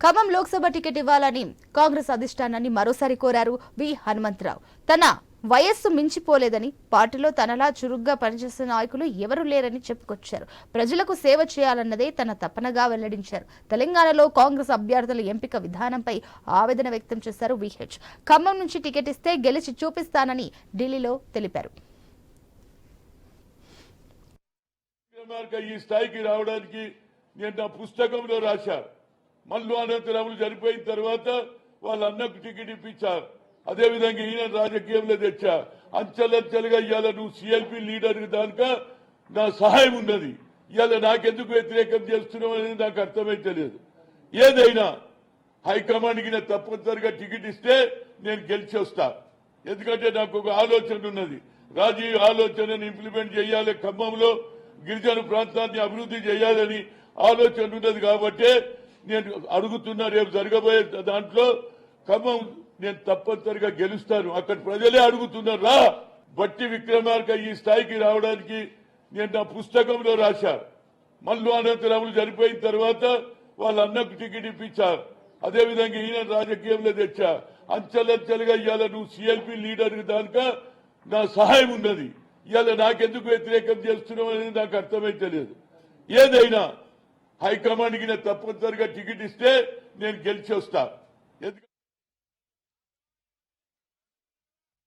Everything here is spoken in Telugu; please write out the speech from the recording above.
ఖమ్మం లోక్సభ టికెట్ ఇవ్వాలని కాంగ్రెస్ అధిష్టానాన్ని మరోసారి కోరారు వి హనుమంతరావు. తన వయస్సు మించిపోలేదని, పార్టీలో తనలా చురుగ్గా పనిచేసే నాయకులు ఎవరూ లేరని చెప్పుకొచ్చారు. ప్రజలకు సేవ చేయాలన్నదే తన తపనగా వెల్లడించారు. తెలంగాణలో కాంగ్రెస్ అభ్యర్థుల ఎంపిక విధానంపై ఆవేదన వ్యక్తం చేశారు విహెచ్. ఖమ్మం నుంచి టికెట్ ఇస్తే గెలిచి చూపిస్తానని ఢిల్లీలో తెలిపారు. ఈ స్థాయికి రావడానికి నేను నా పుస్తకంలో రాశాను. మల్లు అనంతరాములు చనిపోయిన తర్వాత వాళ్ళ అన్నకు టికెట్ ఇప్పించారు. అదేవిధంగా ఈయన రాజకీయంలో తెచ్చా. అంచెలంచెలుగా ఇవాళ నువ్వు సిఎల్పి లీడర్ దానిక నా సహాయం ఉన్నది. ఇవాళ నాకెందుకు వ్యతిరేకం చేస్తున్నావు అనేది నాకు అర్థమైతే లేదు. ఏదైనా హైకమాండ్కి నేను తప్పనిసరిగా టికెట్ ఇస్తే నేను గెలిచి వస్తా. ఎందుకంటే నాకు ఒక ఆలోచన ఉన్నది. రాజీవ్ ఆలోచనను ఇంప్లిమెంట్ చేయాలి, ఖమ్మంలో గిరిజన ప్రాంతాన్ని అభివృద్ధి చేయాలని ఆలోచన ఉన్నది. కాబట్టి నేను అడుగుతున్నా, రేపు జరగబోయే దాంట్లో ఖమ్మం నేను తప్పనిసరిగా గెలుస్తాను. అక్కడ ప్రజలే అడుగుతున్నారు, రా బట్టి విక్రమార్క ఈ స్థాయికి రావడానికి నేను నా పుస్తకంలో రాశాను. మల్లు అనంతరాములు చనిపోయిన తర్వాత వాళ్ళ అన్నకు టికెట్ ఇప్పించారు. అదేవిధంగా ఈయన రాజకీయంలో తెచ్చా. అంచెలంచెలుగా ఇవాళ నువ్వు సిఎల్పి లీడర్ దానిక నా సహాయం ఉన్నది. ఇవాళ నాకెందుకు వ్యతిరేకం చేస్తున్నావు అనేది నాకు అర్థమైతే లేదు. ఏదైనా హైకమాండ్కి నేను తప్పనిసరిగా టికెట్ ఇస్తే నేను గెలిచి వస్తా.